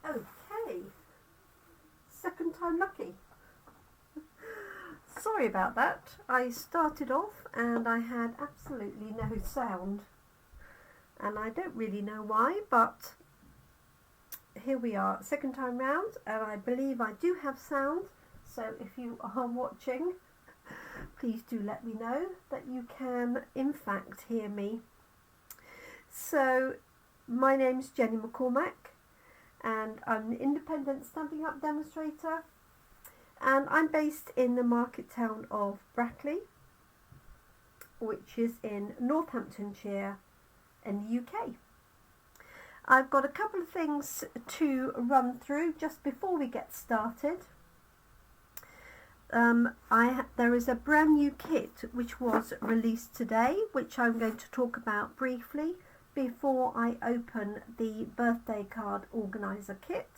Okay, second time lucky. Sorry about that. I started off and I had absolutely no sound, and I don't really know why, but here we are, second time round, and I believe I do have sound. So if you are watching, please do let me know that you can in fact hear me. So my name's Jenny McCormack, and I'm an independent Stampin' Up demonstrator, and I'm based in the market town of Brackley, which is in Northamptonshire in the UK. I've got a couple of things to run through just before we get started. There is a brand new kit which was released today, which I'm going to talk about briefly before I open the Birthday Card Organiser kit.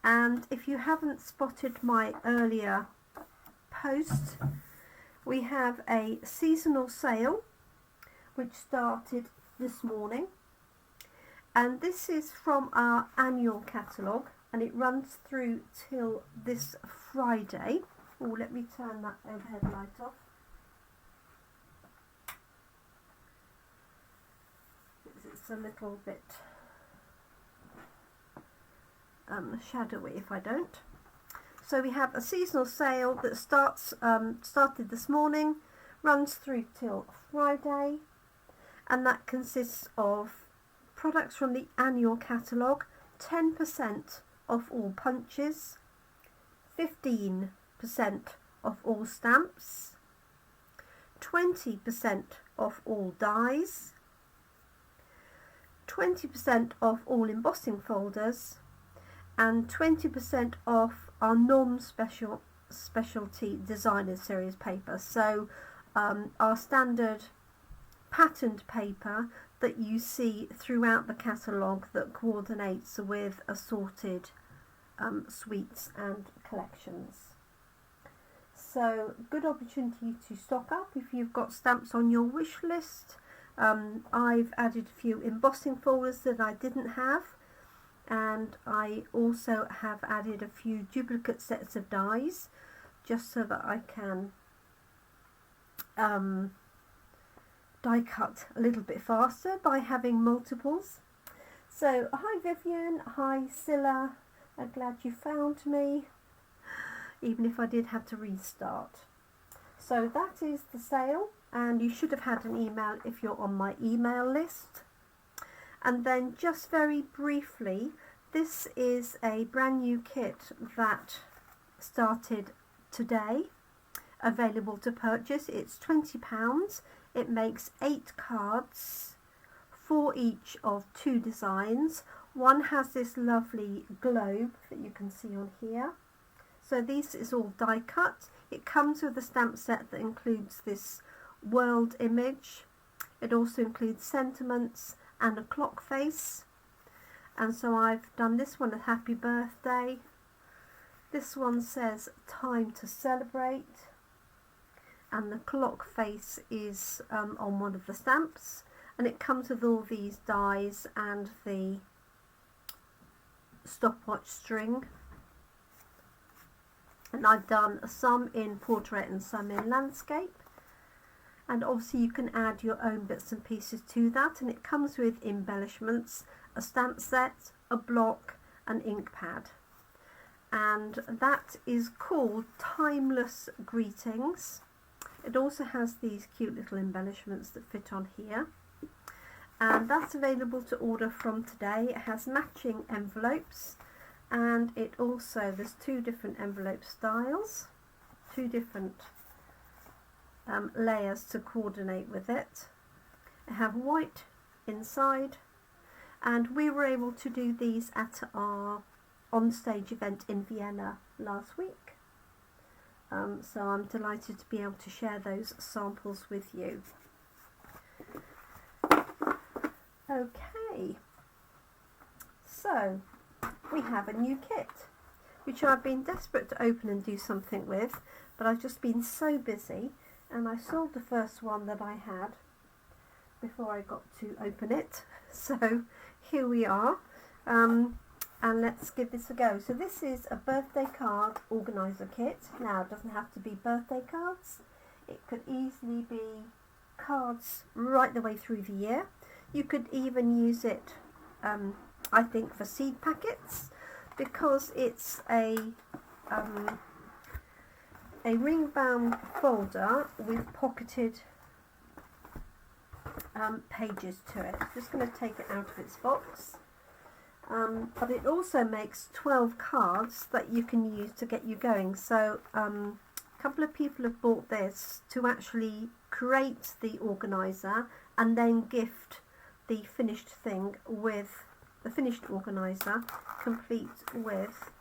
And if you haven't spotted my earlier post, we have a seasonal sale which started this morning, and this is from our annual catalogue, and it runs through till this Friday. Oh, let me turn that overhead light off. It's a little bit shadowy if I don't. So we have a seasonal sale that started this morning, runs through till Friday, and that consists of products from the annual catalogue, 10% off all punches, 15% off all stamps, 20% off all dies, 20% off all embossing folders, and 20% off our specialty designer series paper. So our standard patterned paper that you see throughout the catalogue that coordinates with assorted suites and collections. So good opportunity to stock up if you've got stamps on your wish list. I've added a few embossing folders that I didn't have, and I also have added a few duplicate sets of dies just so that I can die cut a little bit faster by having multiples. So hi Vivian, hi Scylla, I'm glad you found me, even if I did have to restart. So that is the sale, and you should have had an email if you're on my email list. And then just very briefly, this is a brand new kit that started today, available to purchase. It's £20. It makes 8 cards, 4 each of 2 designs. One has this lovely globe that you can see on here. So this is all die cut. It comes with a stamp set that includes this world image. It also includes sentiments and a clock face. And so I've done this one, a happy birthday. This one says time to celebrate. And the clock face is on one of the stamps, and it comes with all these dies and the stopwatch string. And I've done some in portrait and some in landscape, and obviously you can add your own bits and pieces to that, and it comes with embellishments, a stamp set, a block, an ink pad, and that is called Timeless Greetings. It also has these cute little embellishments that fit on here, and that's available to order from today. It has matching envelopes, and it also, there's 2 different envelope styles, 2 different layers to coordinate with it. I have white inside, and we were able to do these at our on-stage event in Vienna last week. So I'm delighted to be able to share those samples with you. Okay, so we have a new kit which I've been desperate to open and do something with, but I've just been so busy, and I sold the first one that I had before I got to open it. So here we are. and let's give this a go. So this is a birthday card organiser kit. Now it doesn't have to be birthday cards, it could easily be cards right the way through the year. You could even use it I think for seed packets, because it's a ring bound folder with pocketed pages to it. Just going to take it out of its box. But it also makes 12 cards that you can use to get you going. So a couple of people have bought this to actually create the organiser and then gift the finished thing with the finished organiser, complete with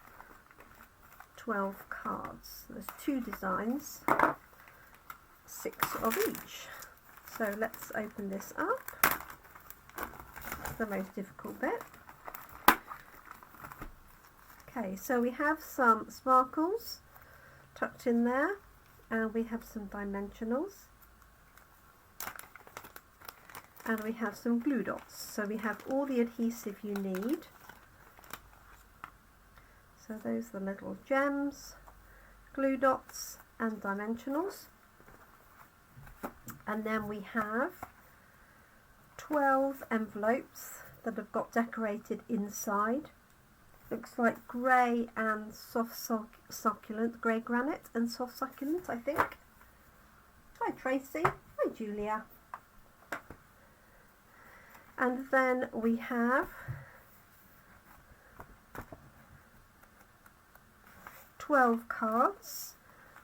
12 cards. There's 2 designs, 6 of each. So let's open this up. That's the most difficult bit. Okay, so we have some sparkles tucked in there, and we have some dimensionals, and we have some glue dots. So we have all the adhesive you need. So those are the little gems, glue dots and dimensionals. And then we have 12 envelopes that have got decorated inside. Looks like grey and soft succulent, grey granite and soft succulent, I think. Hi Tracy, hi Julia. And then we have 12 cards.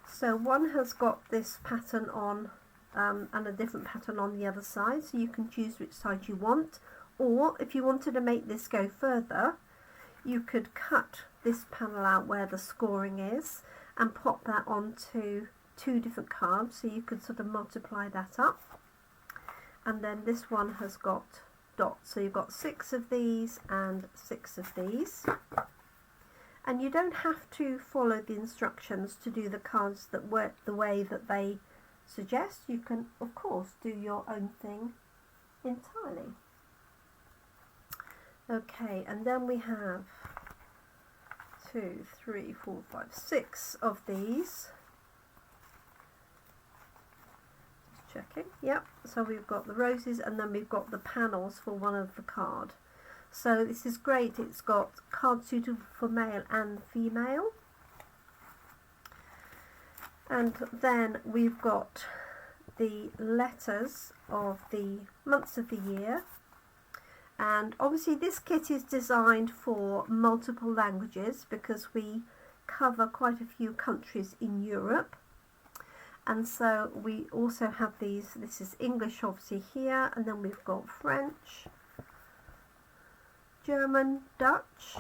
So one has got this pattern on and a different pattern on the other side, so you can choose which side you want. Or if you wanted to make this go further, you could cut this panel out where the scoring is and pop that onto 2 different cards, so you could sort of multiply that up. And then this one has got dots, so you've got 6 of these and 6 of these. And you don't have to follow the instructions to do the cards that work the way that they suggest. You can of course do your own thing entirely. Okay, and then we have 2, 3, 4, 5, 6 of these. Just checking. Yep, so we've got the roses, and then we've got the panels for one of the card. So this is great. It's got cards suitable for male and female. And then we've got the letters of the months of the year. And obviously this kit is designed for multiple languages because we cover quite a few countries in Europe. And so we also have these, this is English obviously here, and then we've got French, German, Dutch,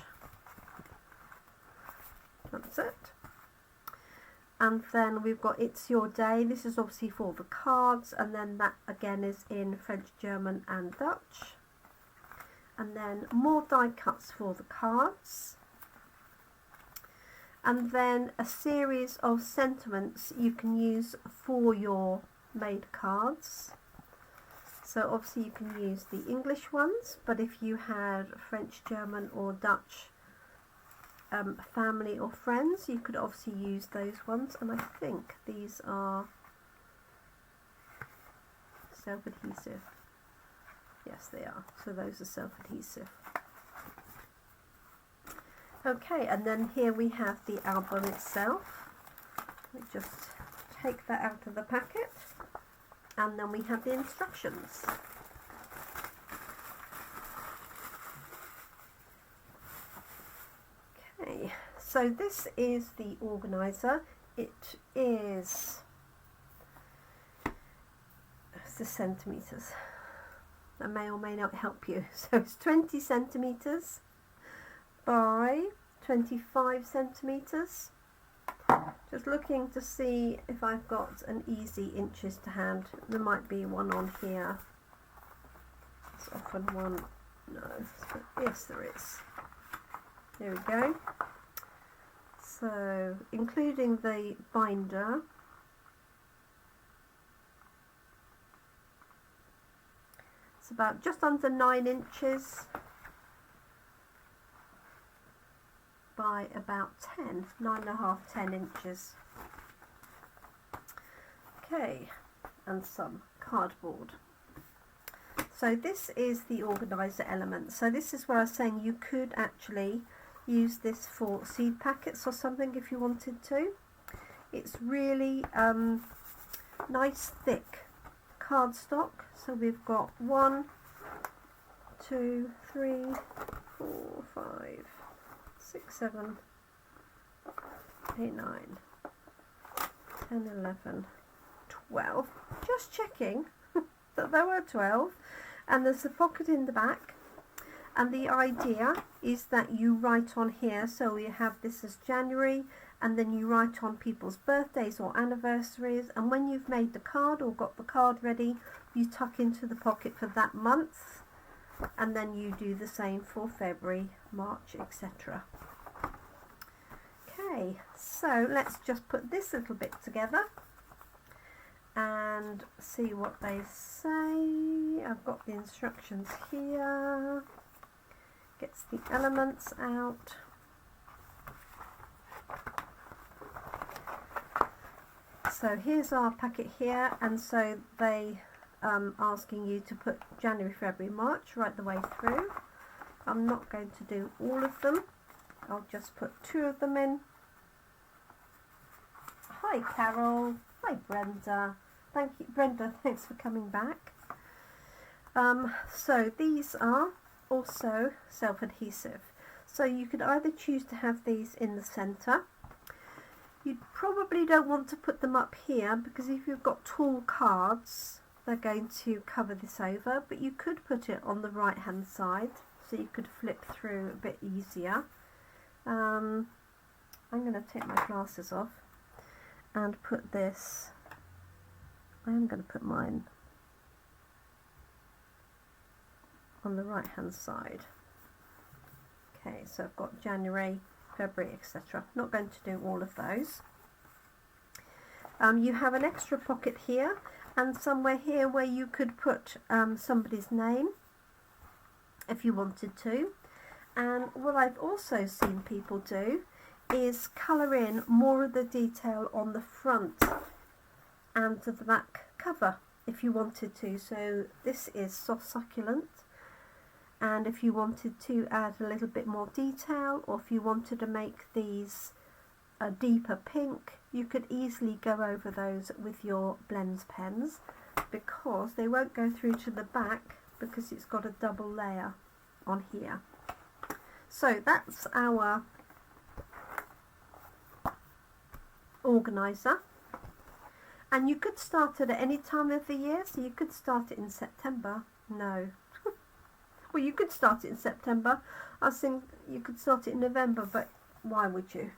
that's it. And then we've got It's Your Day. This is obviously for the cards, and then that again is in French, German and Dutch. And then more die cuts for the cards. And then a series of sentiments you can use for your made cards. So obviously you can use the English ones, but if you had French, German or Dutch family or friends, you could obviously use those ones. And I think these are self-adhesive. Yes, they are. So those are self-adhesive. Okay, and then here we have the album itself. Let me just take that out of the packet. And then we have the instructions. Okay, so this is the organiser. It is the centimetres. That may or may not help you. So it's 20 centimetres by 25 centimetres. Just looking to see if I've got an easy inches to hand. There might be one on here. It's often one. No, yes there is. There we go. So including the binder, it's about just under 9 inches. by about 10, 9.5, 10 inches. Okay, and some cardboard. So this is the organiser element. So this is where I was saying you could actually use this for seed packets or something if you wanted to. It's really nice thick cardstock. So we've got 1, 2, 3, 4, 5, 6, 7, 8, 9, 10, 11, 12. Just checking that there were 12. And there's a pocket in the back. And the idea is that you write on here, so you have this as January, and then you write on people's birthdays or anniversaries, and when you've made the card or got the card ready, you tuck into the pocket for that month, and then you do the same for February, March, etc. Okay, so let's just put this little bit together and see what they say. I've got the instructions here. Gets the elements out. So here's our packet here, and so they asking you to put January, February, March right the way through. I'm not going to do all of them. I'll just put 2 of them in. Hi Carol. Hi Brenda. Thank you, Brenda, thanks for coming back. So these are also self-adhesive. So you could either choose to have these in the centre. You probably don't want to put them up here because if you've got tall cards, they're going to cover this over, but you could put it on the right hand side so you could flip through a bit easier. I'm going to take my glasses off and put this, I'm going to put mine on the right hand side. Okay, so I've got January, February, etc. Not going to do all of those. You have an extra pocket here and somewhere here where you could put somebody's name if you wanted to. And what I've also seen people do is colour in more of the detail on the front and to the back cover if you wanted to. So this is soft succulent, and if you wanted to add a little bit more detail, or if you wanted to make these a deeper pink, you could easily go over those with your blends pens because they won't go through to the back because it's got a double layer on here. So that's our organiser, and you could start it at any time of the year. So you could start it in September. No. Well, you could start it in September. I was thinking you could start it in November, but why would you?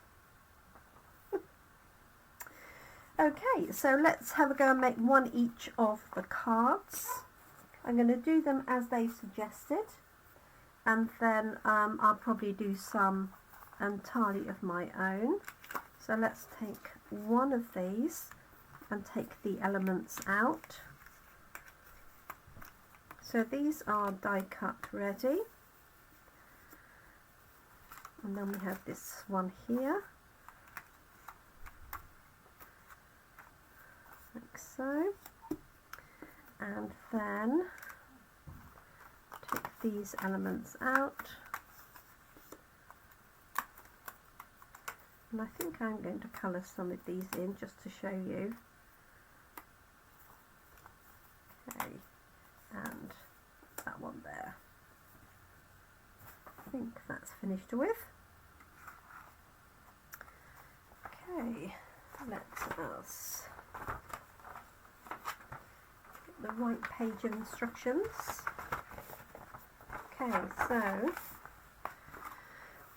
Okay, so let's have a go and make one each of the cards. I'm going to do them as they suggested, and then I'll probably do some entirely of my own. So let's take one of these and take the elements out. So these are die cut ready, and then we have this one here, like so, and then take these elements out, and I think I'm going to colour some of these in just to show you. Okay, and that one there. I think that's finished with. Okay, let us get the right page of instructions. Okay, so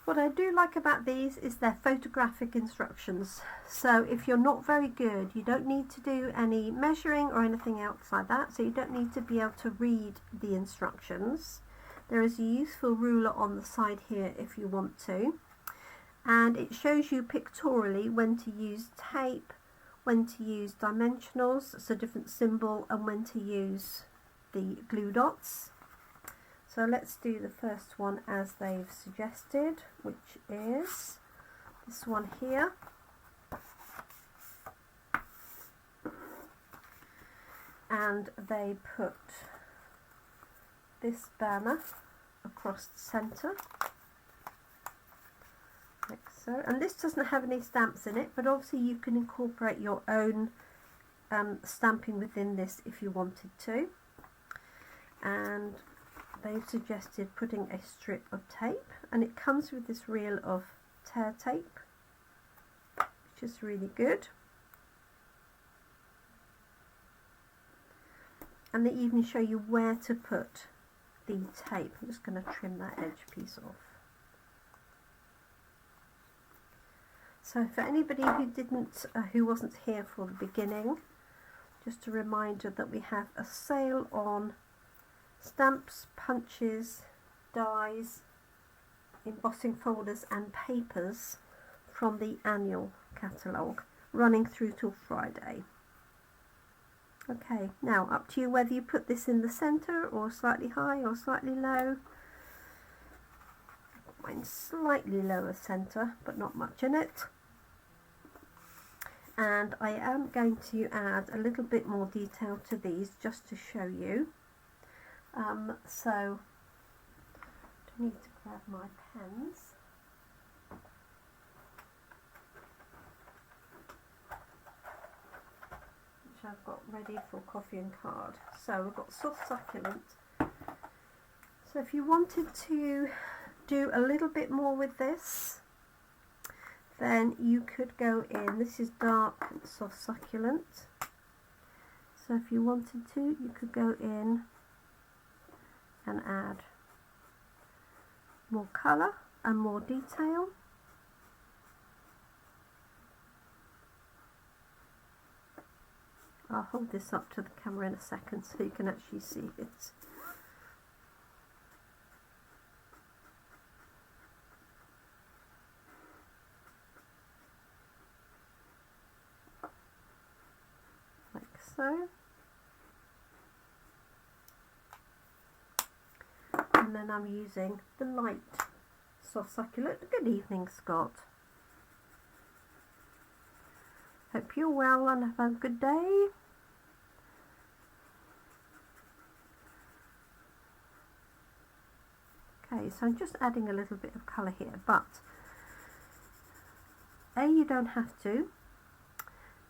what I do like about these is their photographic instructions. So if you're not very good, you don't need to do any measuring or anything else like that. So you don't need to be able to read the instructions. There is a useful ruler on the side here if you want to. And it shows you pictorially when to use tape, when to use dimensionals, so different symbol, and when to use the glue dots. So let's do the first one as they've suggested, which is this one here. And they put this banner across the centre, like so. And this doesn't have any stamps in it, but obviously you can incorporate your own stamping within this if you wanted to. And they've suggested putting a strip of tape, and it comes with this reel of tear tape, which is really good. And they even show you where to put the tape. I'm just going to trim that edge piece off. So for anybody who wasn't here for the beginning, just a reminder that we have a sale on stamps, punches, dies, embossing folders and papers from the annual catalogue, running through till Friday. Okay, now up to you whether you put this in the centre or slightly high or slightly low. Mine's slightly lower centre, but not much in it. And I am going to add a little bit more detail to these just to show you. So I need to grab my pens. Which I've got ready for coffee and card. So we've got soft succulent. So if you wanted to do a little bit more with this, then you could go in, this is dark soft succulent. So if you wanted to, you could go in and add more colour and more detail. I'll hold this up to the camera in a second so you can actually see it. Like so. And then I'm using the light soft succulent. Good evening, Scott. Hope you're well and have a good day. Okay, so I'm just adding a little bit of colour here, but A, you don't have to,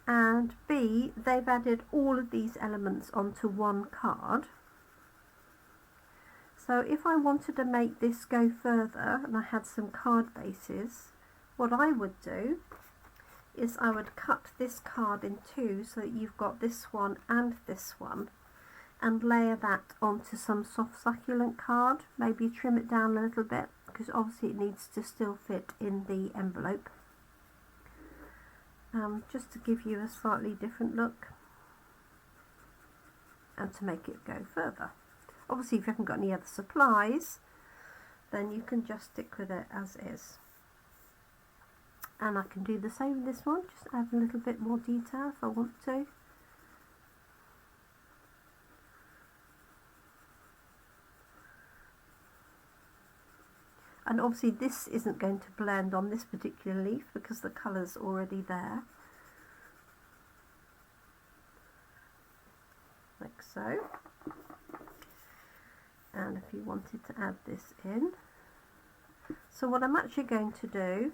and B, they've added all of these elements onto one card. So if I wanted to make this go further and I had some card bases, what I would do is I would cut this card in two so that you've got this one and this one, and layer that onto some soft succulent card. Maybe trim it down a little bit because obviously it needs to still fit in the envelope, just to give you a slightly different look and to make it go further. Obviously if you haven't got any other supplies, then you can just stick with it as is. And I can do the same with this one, just add a little bit more detail if I want to. And obviously this isn't going to blend on this particular leaf because the colour's already there. Like so. And if you wanted to add this in. So what I'm actually going to do,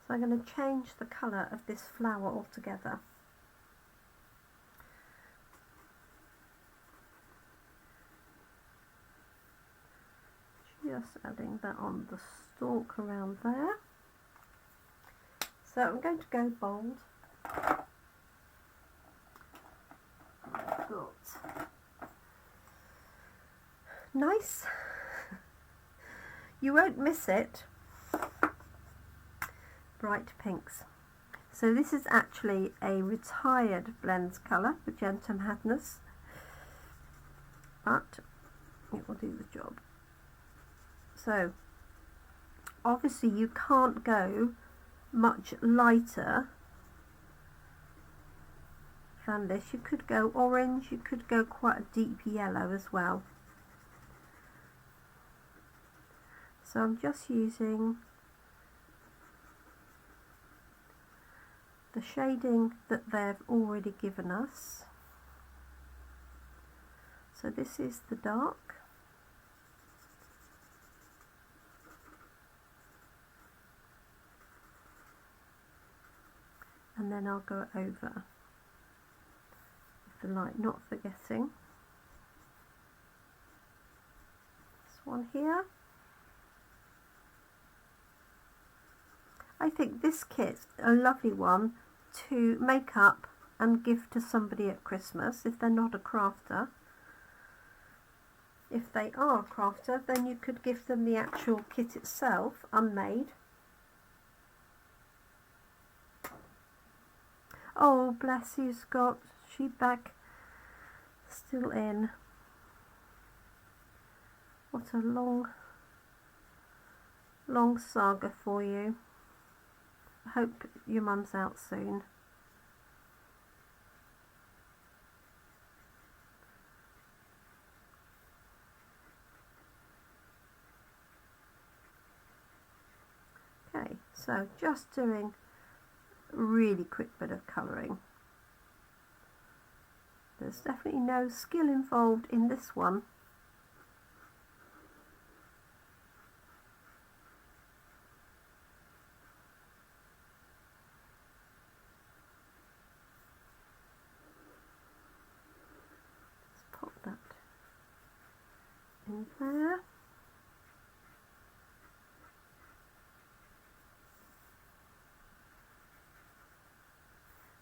so I'm going to change the colour of this flower altogether. Just adding that on the stalk around there. So I'm going to go bold. Nice. You won't miss it. Bright pinks. So this is actually a retired blends colour, Magenta Madness, but it will do the job. So obviously you can't go much lighter than this. You could go orange, you could go quite a deep yellow as well. So I'm just using the shading that they've already given us. So this is the dark. And then I'll go over with the light, not forgetting this one here. I think this kit's a lovely one to make up and give to somebody at Christmas if they're not a crafter. If they are a crafter, then you could give them the actual kit itself, unmade. Oh, bless you, Scott. She back still in. What a long saga for you. I hope your mum's out soon. Okay, so just doing a really quick bit of colouring. There's definitely no skill involved in this one. That in there.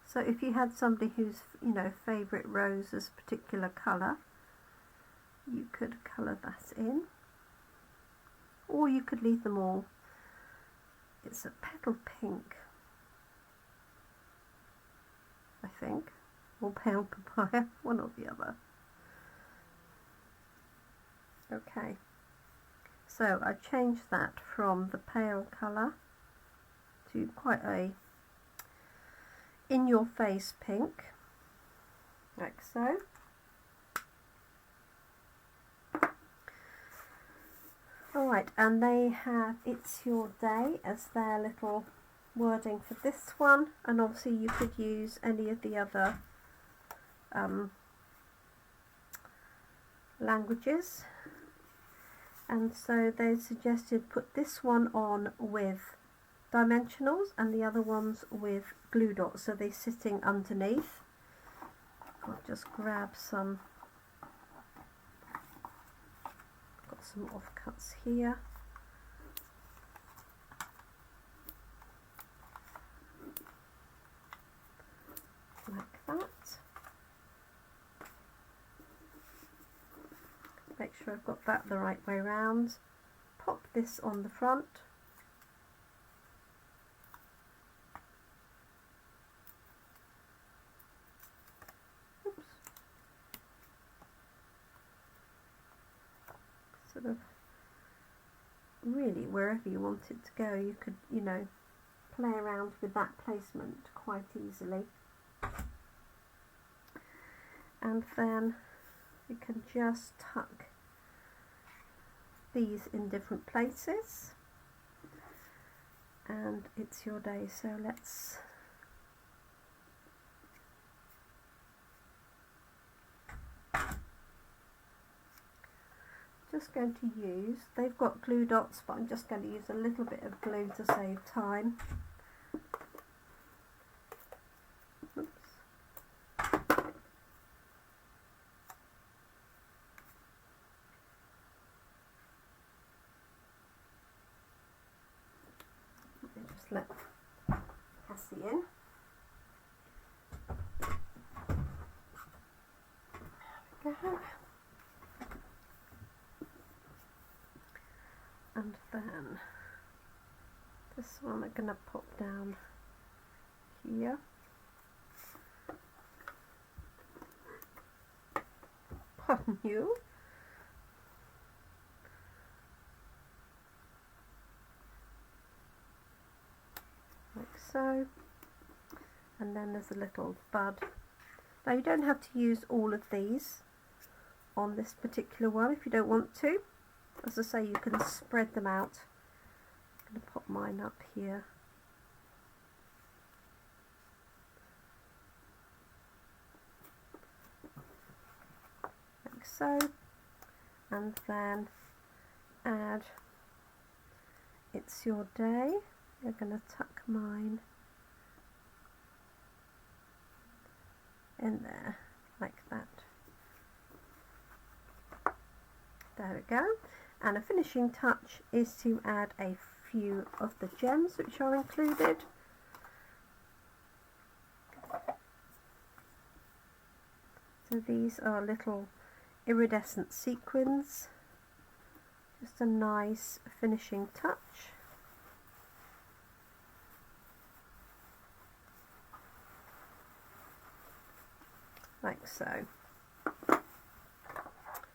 So if you had somebody whose, you know, favourite rose is a particular colour, you could colour that in, or you could leave them all. It's a petal pink, I think, or pale papaya, one or the other. Okay, so I changed that from the pale colour to quite a in-your-face pink, like so. Alright, and they have "It's Your Day" as their little wording for this one, and obviously you could use any of the other languages. And so they suggested put this one on with dimensionals and the other ones with glue dots, so they're sitting underneath. I'll just grab some, got some offcuts here. Like that. Make sure I've got that the right way round. Pop this on the front. Oops. Sort of really wherever you want it to go, you could, you know, play around with that placement quite easily. And then you can just tuck these in different places, and it's your day. So let's just going to use, they've got glue dots, but I'm just going to use a little bit of glue to save time. Oops. Just let Cassie in. There we go. And then this one I'm going to pop down here. Pardon you. Like so. And then there's a little bud Now you don't have to use all of these on this particular one if you don't want to. As I say, you can spread them out. I'm going to pop mine up here. Like so. And then add "It's Your Day." You're going to tuck mine in there like that. There we go. And a finishing touch is to add a few of the gems which are included. So these are little iridescent sequins, just a nice finishing touch. Like so.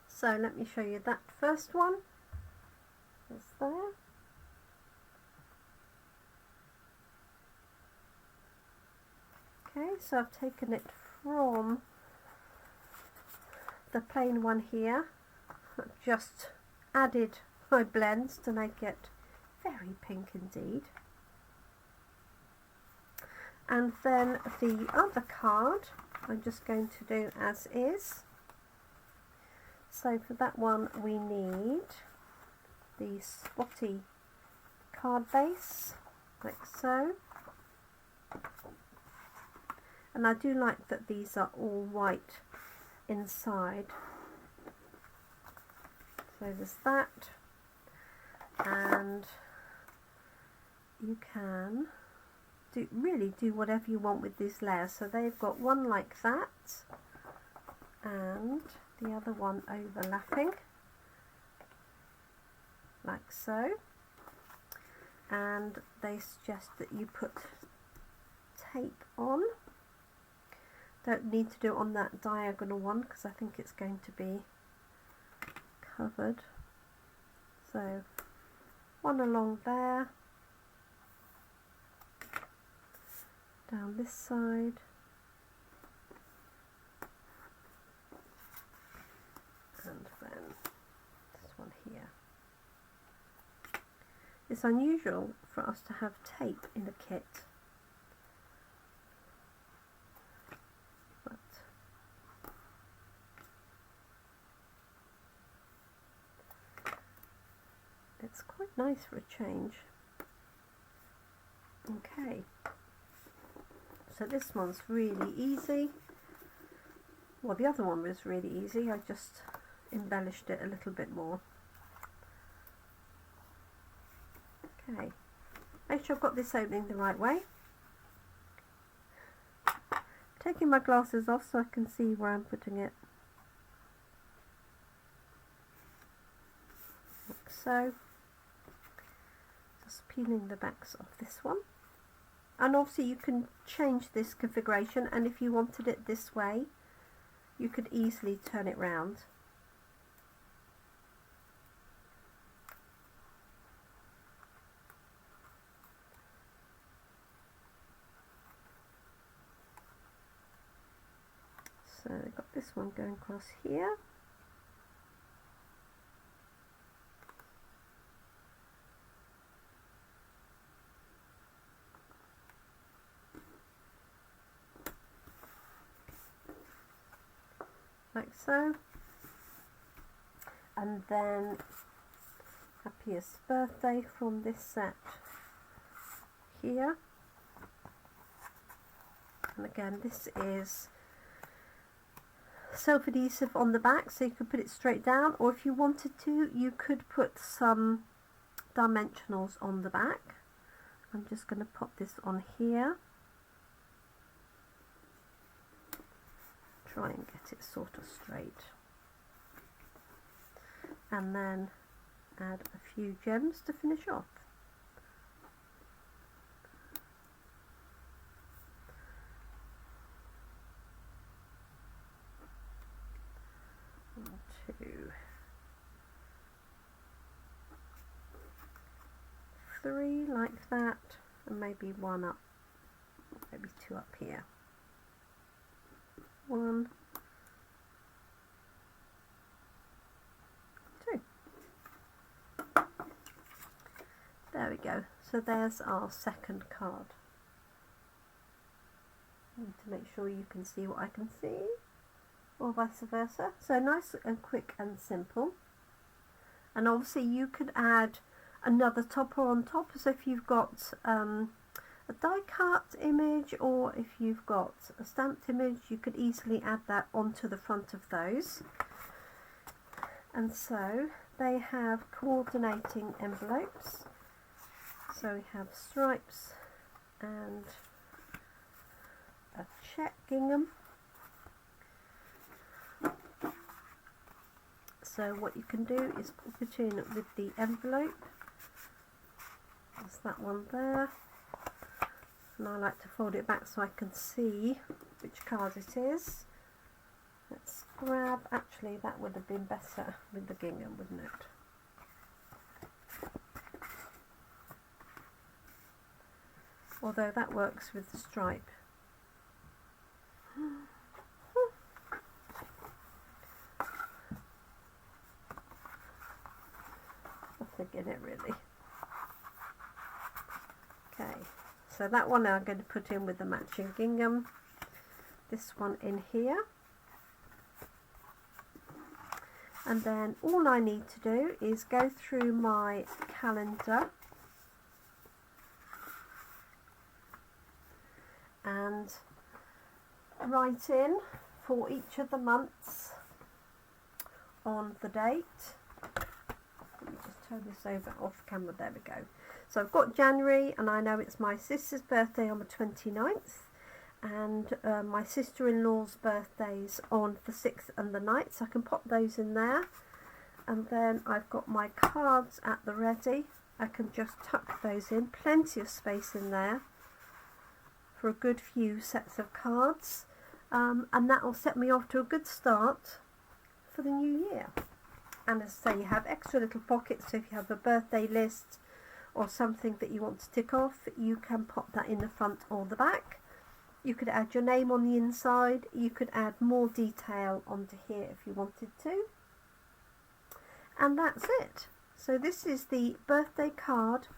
So let me show you that first one. It's there. Okay, so I've taken it from the plain one here. I've just added my blends to make it very pink indeed. And then the other card I'm just going to do as is. So for that one we need the spotty card base, like so. And I do like that these are all white inside. So there's that. And you can really do whatever you want with these layers. So they've got one like that and the other one overlapping like so, and they suggest that you put tape on. Don't need to do it on that diagonal one because I think it's going to be covered. So one along there, down this side, and then this one here. It's unusual for us to have tape in a kit, but it's quite nice for a change. Okay. So this one's really easy. Well, the other one was really easy. I just embellished it a little bit more. Okay. Make sure I've got this opening the right way. Taking my glasses off so I can see where I'm putting it. Like so. Just peeling the backs off this one. And obviously you can change this configuration, and if you wanted it this way you could easily turn it round. So I've got this one going across here. Like so. And then happiest birthday from this set here. And again, this is self-adhesive on the back, so you could put it straight down, or if you wanted to you could put some dimensionals on the back. I'm just going to pop this on here. Try and get it sort of straight, and then add a few gems to finish off. One, two, three, like that, and maybe one up, maybe two up here. 1, 2. There we go. So there's our second card. Need to make sure you can see what I can see, or vice versa. So nice and quick and simple. And obviously you could add another topper on top, so if you've got a die cut image, or if you've got a stamped image, you could easily add that onto the front of those. And so they have coordinating envelopes. So we have stripes and a check gingham. So what you can do is pop it in with the envelope. There's that one there. And I like to fold it back so I can see which card it is. Let's grab, actually that would have been better with the gingham, wouldn't it? Although that works with the stripe. Nothing in it really. Okay, so that one I'm going to put in with the matching gingham. This one in here. And then all I need to do is go through my calendar and write in for each of the months on the date. Let me just turn this over off camera, there we go. So I've got January, and I know it's my sister's birthday on the 29th, and my sister-in-law's birthdays on the 6th and the 9th, so I can pop those in there. And then I've got my cards at the ready. I can just tuck those in, plenty of space in there for a good few sets of cards, and that will set me off to a good start for the new year. And as I say, you have extra little pockets, so if you have a birthday list or something that you want to tick off, you can pop that in the front or the back. You could add your name on the inside, you could add more detail onto here if you wanted to. And that's it. So this is the Birthday Card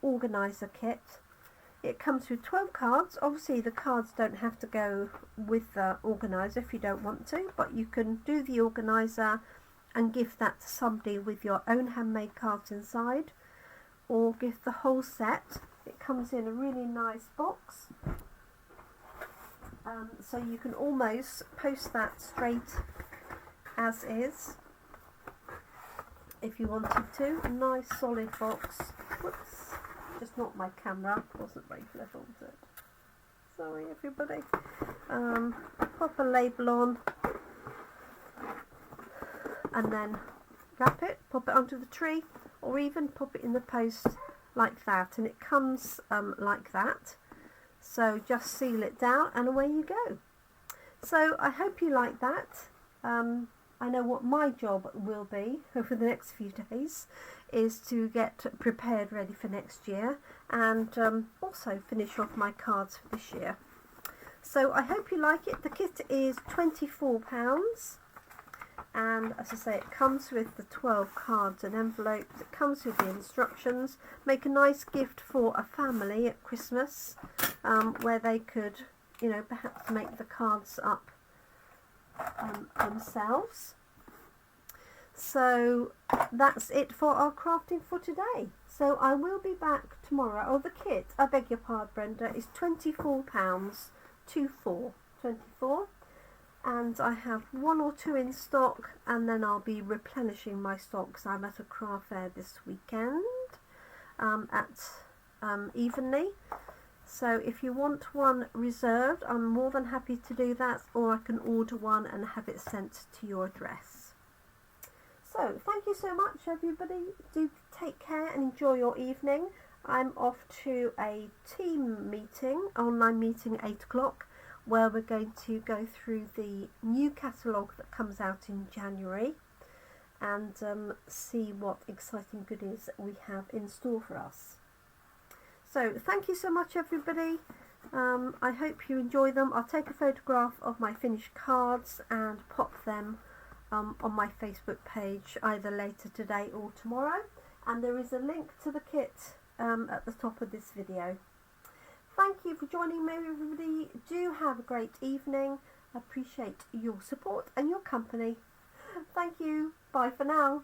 Organiser kit. It comes with 12 cards. Obviously the cards don't have to go with the organiser if you don't want to, but you can do the organiser and give that to somebody with your own handmade cards inside, or give the whole set. It comes in a really nice box, so you can almost post that straight as is if you wanted to. A nice solid box. Whoops, just not my camera, wasn't very clever, was it? Sorry everybody. Pop a label on and then wrap it, pop it onto the tree, or even pop it in the post like that, and it comes like that. So just seal it down and away you go. So I hope you like that. I know what my job will be over the next few days is to get prepared ready for next year, and also finish off my cards for this year. So I hope you like it. The kit is £24, and as I say, it comes with the 12 cards and envelopes. It comes with the instructions. Make a nice gift for a family at Christmas, where they could, you know, perhaps make the cards up themselves. So that's it for our crafting for today. So I will be back tomorrow. Oh, the kit, I beg your pardon Brenda, is £24, 24, and I have 1 or 2 in stock, and then I'll be replenishing my stock because I'm at a craft fair this weekend at Evenly. So if you want one reserved, I'm more than happy to do that, or I can order one and have it sent to your address. So thank you so much everybody. Do take care and enjoy your evening. I'm off to a team meeting, online meeting at 8 o'clock, where we're going to go through the new catalogue that comes out in January, and see what exciting goodies we have in store for us. So thank you so much everybody, I hope you enjoy them. I'll take a photograph of my finished cards and pop them on my Facebook page either later today or tomorrow, and there is a link to the kit at the top of this video. Thank you for joining me, everybody. Do have a great evening. I appreciate your support and your company. Thank you. Bye for now.